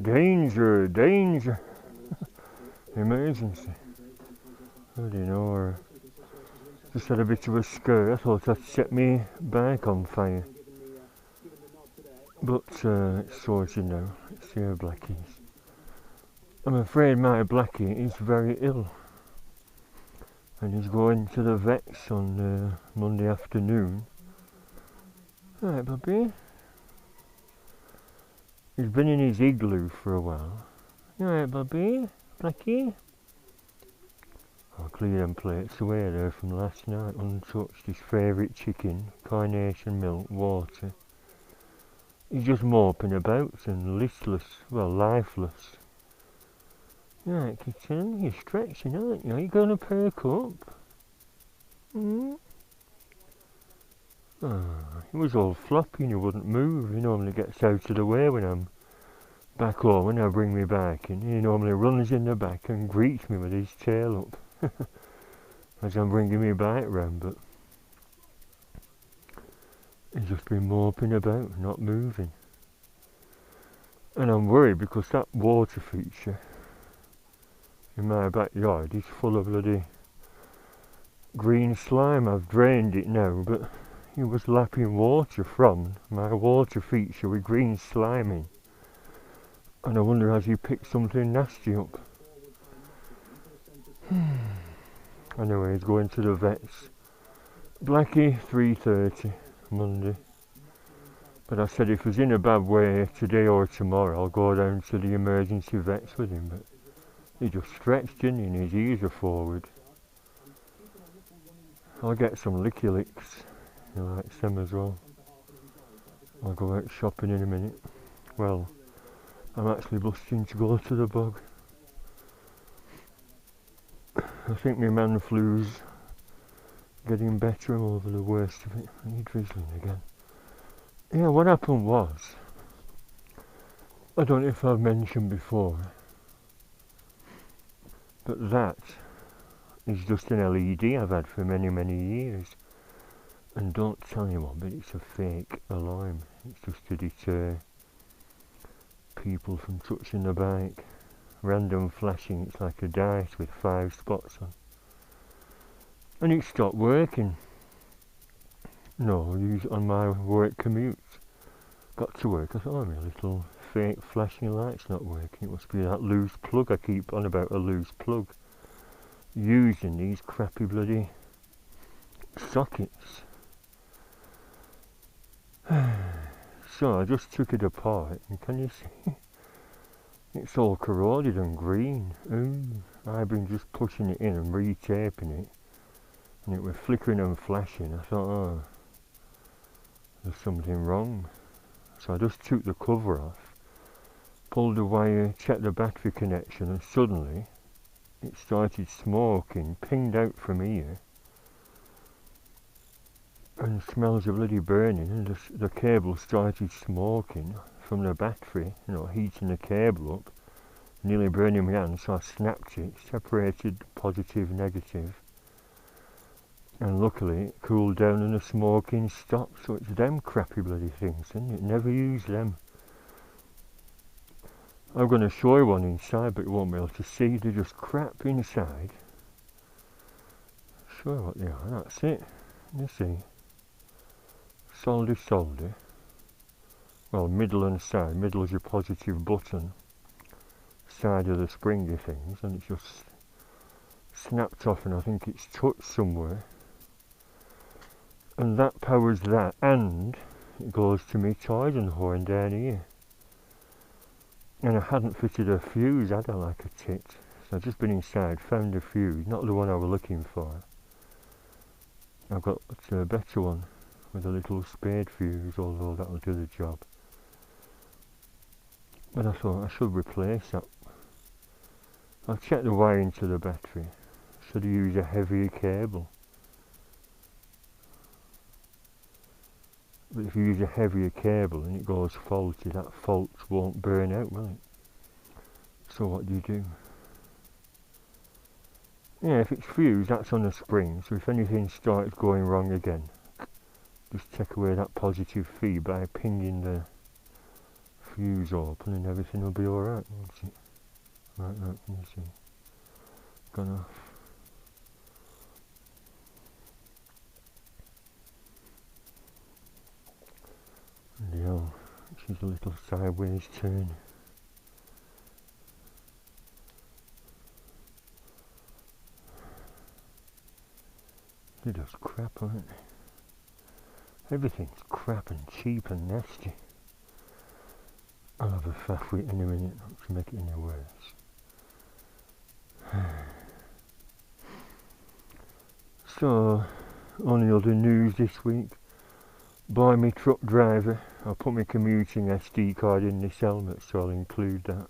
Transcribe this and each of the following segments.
Danger, danger. Emergency. I don't know, or just had a bit of a scare. I thought I'd set me bike on fire. But it's sorted now. It's here, Blackie's. I'm afraid my Blackie is very ill. And he's going to the vets on Monday afternoon. Alright, Bobby. He's been in his igloo for a while. Alright, Bobby? Blackie? I'll clear them plates away there from last night, untouched. His favourite chicken, carnation milk, water. He's just moping about and listless, well, lifeless. Right, kitten, you're stretching, aren't you? Are you going to perk up? He was all floppy and he wouldn't move. He normally gets out of the way when I'm back home, when I bring me back, and he normally runs in the back and greets me with his tail up as I'm bringing me bike round, but he's just been moping about, not moving. And I'm worried because that water feature in my backyard is full of bloody green slime. I've drained it now, but it was lapping water from my water feature with green slime in. And I wonder, has he picked something nasty up? Anyway, he's going to the vets. Blackie, 3:30, Monday. But I said if he's in a bad way today or tomorrow, I'll go down to the emergency vets with him. But he just stretched, didn't he, and his ears are forward. I'll get some licky licks. He likes them as well. I'll go out shopping in a minute. Well, I'm actually busting to go to the bog. I think my man flu's getting better. I'm over the worst of it. I need drizzling again. Yeah, what happened was, I don't know if I've mentioned before, but that is just an l.e.d. I've had for many, many years. And don't tell anyone, but it's a fake alarm. It's just to deter people from touching the bike. Random flashing, it's like a dice with 5 spots on. And it stopped working. No, I use it on my work commute. Got to work, I thought, oh, my little fake flashing light's not working. It must be that loose plug. I keep on about a loose plug. Using these crappy bloody sockets. So I just took it apart, and can you see? It's all corroded and green. I've been just pushing it in and re-taping it, and it was flickering and flashing. I thought, oh, there's something wrong. So I just took the cover off, pulled the wire, checked the battery connection, and suddenly it started smoking, pinged out from here, and smells of bloody burning, and the cable started smoking from the battery, heating the cable up, nearly burning my hand. So I snapped it, separated positive, negative, and luckily it cooled down and the smoking stopped. So it's them crappy bloody things, isn't it? Never use them. I'm going to show you one inside, but you won't be able to see. They're just crap inside. Show you what they are. That's it. You see, solder. Well, middle and side. Middle is your positive button. Side of the springy things, and it's just snapped off, and I think it's touched somewhere. And that powers that, and it goes to my Tarzan horn down here. And I hadn't fitted a fuse, had I, like a tit? So I've just been inside, found a fuse, not the one I was looking for. I've got a better one with a little spade fuse, although that'll do the job. But I thought I should replace that. I'll check the wiring to the battery. Should I use a heavier cable? But if you use a heavier cable and it goes faulty, that fault won't burn out, will it? So what do? Yeah, if it's fused, that's on the spring, so if anything starts going wrong again, just take away that positive feed by pinging the fuse open and everything will be alright, won't it? Right, that can you see? Gone off. And yeah, she's a little sideways turn. They're just crap, aren't they? Everything's crap and cheap and nasty. I'll have a faff with it in a minute, not to make it any worse. So, only other news this week. Buy me truck driver. I'll put my commuting SD card in this helmet, so I'll include that.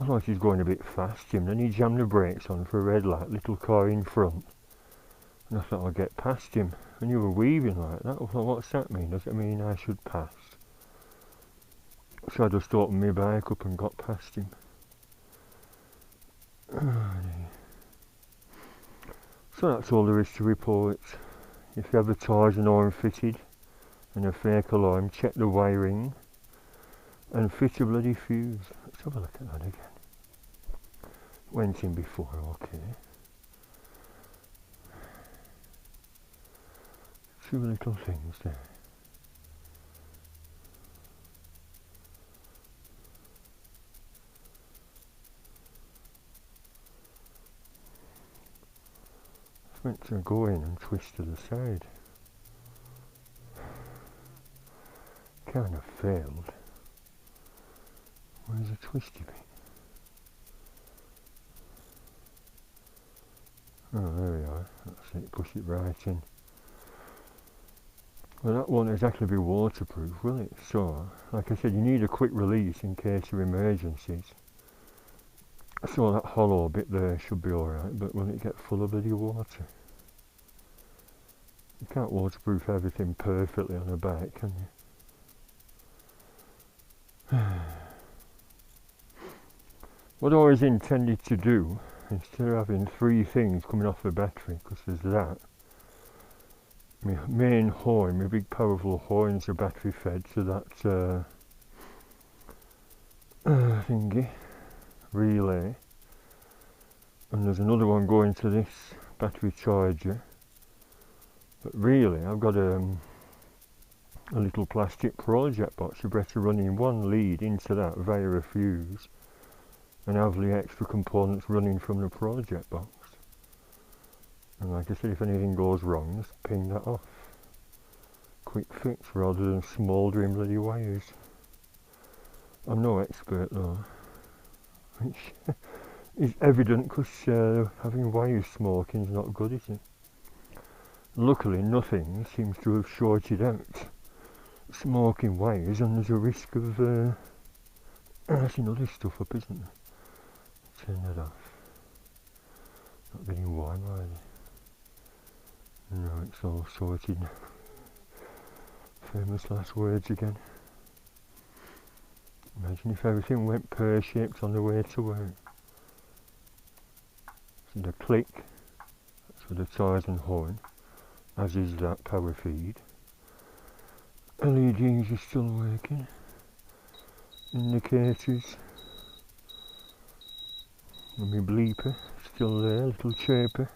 I thought he's going a bit fast, Jim. Then he jammed the brakes on for a red light, little car in front. And I thought I'll get past him. And you were weaving like that. I thought, what's that mean? Does it mean I should pass? So I just opened my bike up and got past him. So that's all there is to report. If you have a Tarzan alarm fitted and a fake alarm, check the wiring and fit a bloody fuse. Let's have a look at that again. Went in before, okay. Two little things there. It's meant to go in and twist to the side. Kind of failed. Where's the twisty bit? Oh, there we are. That's it. Push it right in. Well, that won't exactly be waterproof, will it? So, like I said, you need a quick release in case of emergencies. So that hollow bit there should be alright, but will it get full of bloody water? You can't waterproof everything perfectly on a bike, can you? What I was intended to do, instead of having three things coming off the battery, because there's that, my main horn, my big powerful horns are battery fed to that thingy, relay, and there's another one going to this battery charger. But really, I've got a little plastic project box. You're better running one lead into that via a fuse and have the extra components running from the project box. And like I said, if anything goes wrong, just ping that off. Quick fix rather than smouldering bloody wires. I'm no expert though, which is evident because having wires smoking is not good, is it? Luckily, nothing seems to have shorted out smoking wires, and there's a risk of passing other stuff up, isn't there? Turn that off. Not getting warm, are they? No, it's all sorted now. Famous last words again. Imagine if everything went pear-shaped on the way to work. So the click, that's for the Tarzan horn, as is that power feed. LEDs are still working. Indicators. And my bleeper, still there, little chirper.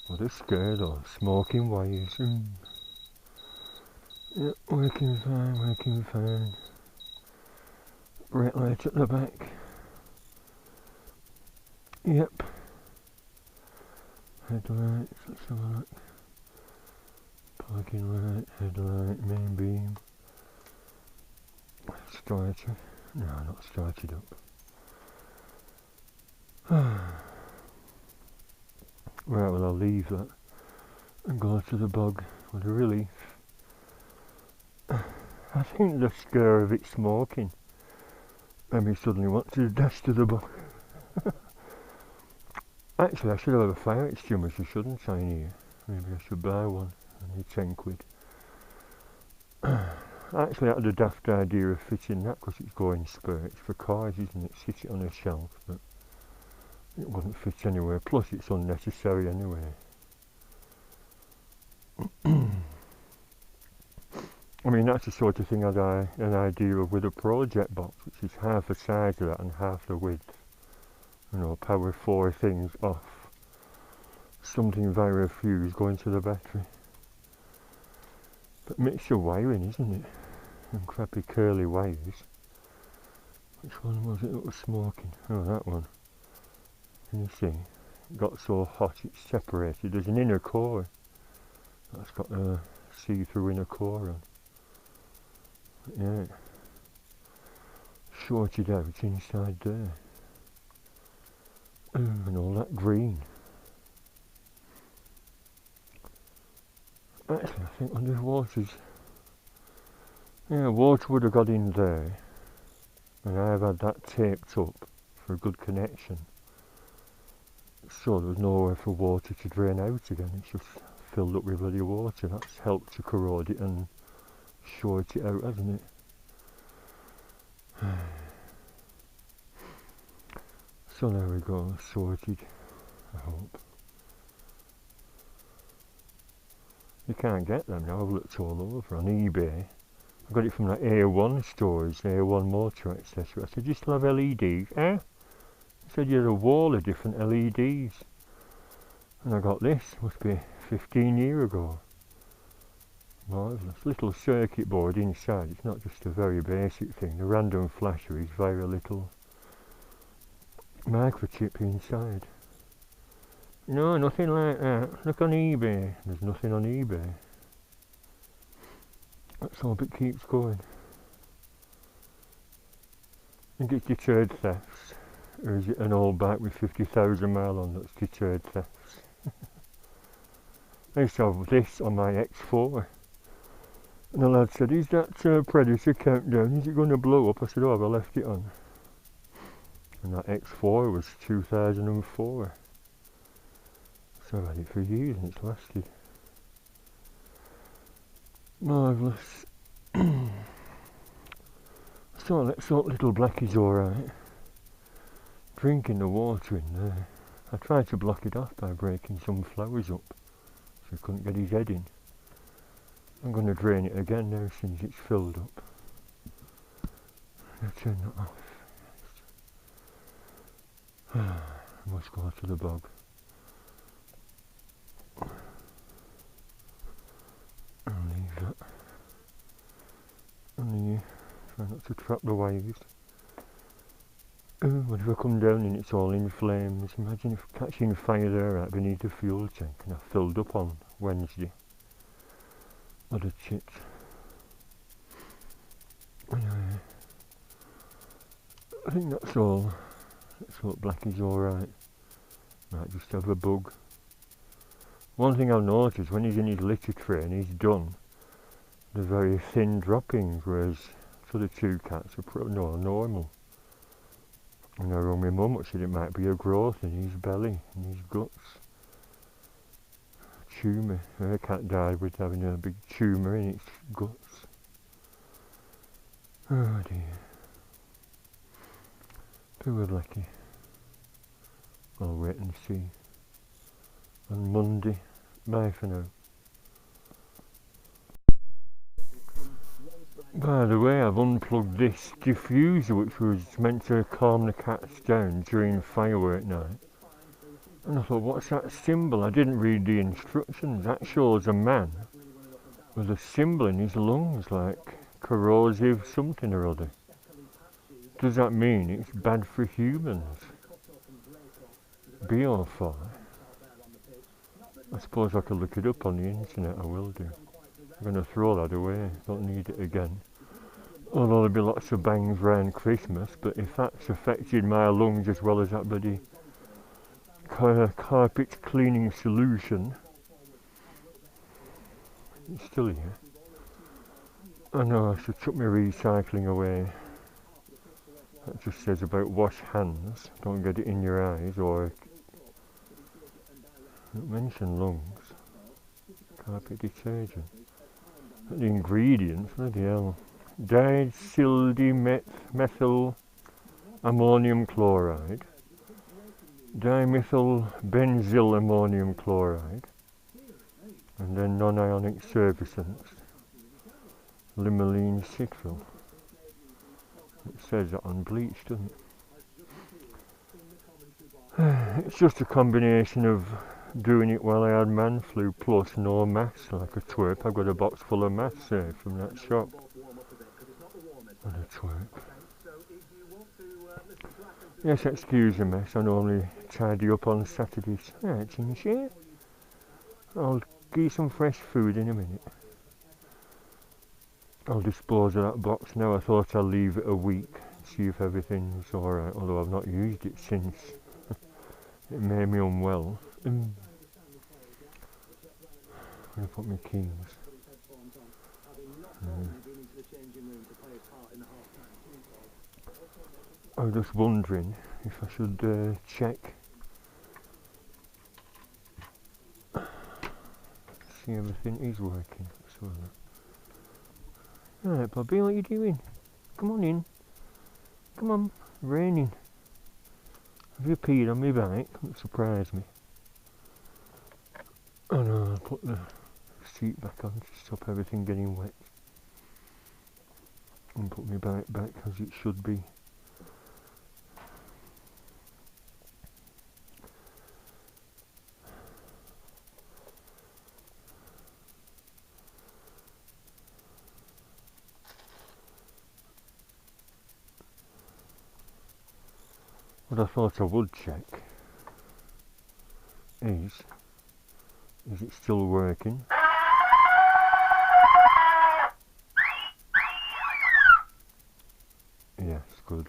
What a scare though, smoking wires. Yep, working fine, working fine. Red light at the back. Yep. Headlights, let's have a look. Parking light, headlight, main beam. Starter. No, not started up. Right, well I'll leave that and go to the bog. What a relief. I think the scare of it smoking made me suddenly want to dash to the bog. Actually, I should have a fire extinguisher, shouldn't I, in here? Maybe I should buy one. I need 10 quid. Actually, I had a daft idea of fitting that because it's going spurts for cars, isn't it? Sit it on a shelf, but it wouldn't fit anywhere. Plus, it's unnecessary anyway. I mean, that's the sort of thing I'd an idea of with a project box, which is half the size of that and half the width. You know, power 4 things off something via a fuse going to the battery. But mixture wiring, isn't it? And crappy curly wires. Which one was it that was smoking? Oh, that one. Can you see? It got so hot it's separated. There's an inner core that's got a see-through inner core on. Yeah. Shorted out inside there. And all that green. Actually, I think under water's... Yeah, water would have got in there. And I've had that taped up for a good connection. So there's nowhere for water to drain out again. It's just filled up with bloody water. That's helped to corrode it and short it out, hasn't it? So there we go, sorted, I hope. You can't get them now, I've looked all over on eBay. I got it from that A1 stores, A1 motor accessory. I said, you still have LEDs? Eh? He said, you had a wall of different LEDs. And I got this, must be 15 years ago. Marvellous. Little circuit board inside, it's not just a very basic thing. The random flasher is via a little microchip inside. No, nothing like that. Look on eBay. There's nothing on eBay. Let's hope it keeps going. I think it's deterred thefts. Or is it an old bike with 50,000 mile on that's deterred thefts? I used to have this on my X4. And the lad said, is that Predator countdown? Is it going to blow up? I said, oh, have I left it on? And that X4 was 2004. So I've had it for years and it's lasted. Marvellous. So let's hope little Blackie's alright. Drinking the water in there. I tried to block it off by breaking some flowers up so he couldn't get his head in. I'm going to drain it again now since it's filled up. I'll turn that off. I must go to the bog. I'll leave that. Only try not to trap the waves. What if I come down and it's all in flames? Imagine if catching fire there right beneath the fuel tank, and I filled up on Wednesday. What a chit. Anyway, I think that's all. Let's hope Blackie's alright. Might just have a bug. One thing I've noticed, when he's in his litter tray and he's done, they're very thin droppings, whereas the other two cats are normal. And I rang my mum, she said it might be a growth in his belly, in his guts. Tumour. Her cat died with having a big tumour in its guts. Oh dear. Poor Blackie. I'll wait and see. On Monday. Bye for now. By the way, I've unplugged this diffuser which was meant to calm the cats down during firework night. And I thought, what's that symbol? I didn't read the instructions. That shows a man with a symbol in his lungs, like corrosive something or other. Does that mean it's bad for humans? BO4? I suppose I could look it up on the internet, I will do. I'm going to throw that away, don't need it again. Although there'll be lots of bangs round Christmas, but if that's affected my lungs as well as that bloody carpet cleaning solution, it's still here. I know I should chuck my recycling away. That just says about wash hands, don't get it in your eyes, or don't mention lungs. Carpet detergent. The ingredients, bloody hell. Disildimethyl ammonium chloride, dimethyl benzyl ammonium chloride, and then non-ionic surfactants. limonene citral. It says that on bleach, doesn't it? It's just a combination of doing it while I had man flu plus no mass like a twerp. I've got a box full of mass there from that shop. What a twerp. Yes, excuse the mess. I normally tidy up on Saturdays. Right, Chingy. I'll give you some fresh food in a minute. I'll dispose of that box now. I thought I'll leave it a week, see if everything's alright, although I've not used it since. It made me unwell. I'm gonna put my keys. I was just wondering if I should check, see everything is working. Alright, Bobby, what are you doing? Come on in. Come on, raining. Have you peed on me bike? Don't surprise me. Oh no, I'll put the seat back on to stop everything getting wet. And put my bike back as it should be. What I thought I would check is it still working? Yes, good.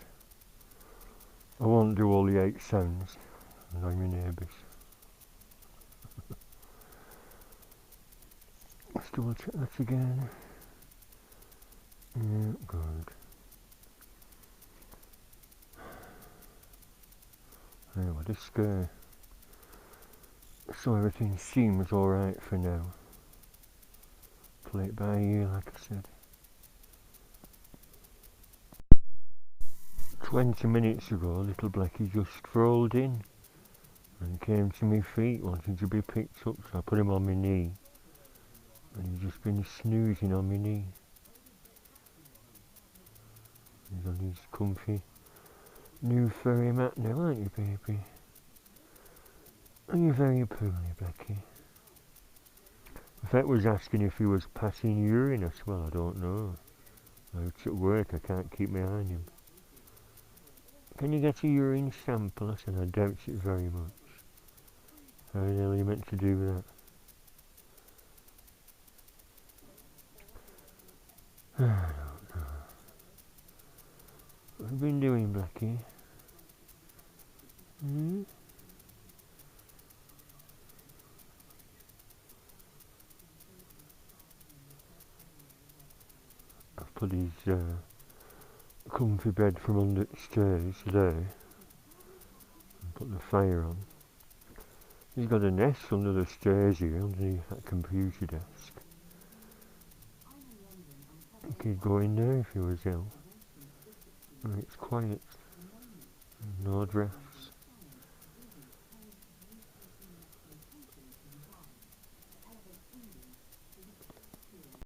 I won't do all the 8 sounds, annoy my neighbours. Let's double check that again. Yeah, good. Anyway, just so everything seems alright for now. Play it by ear, like I said. 20 minutes ago, little Blackie just rolled in and came to my feet, wanting to be picked up, so I put him on my knee. And he's just been snoozing on my knee. He's on his comfy new furry mat now, aren't you, baby? Are you very poorly, Blackie? In fact, was asking if he was passing urine as well. I don't know. It's at work, I can't keep my eye on him. Can you get a urine sample? I said, I doubt it very much. How the hell are you meant to do that? I don't know. What have you been doing, Blackie? Hmm? I've put his comfy bed from under the stairs there and put the fire on. He's got a nest under the stairs here, underneath that computer desk. He could go in there if he was ill. And it's quiet. No drafts.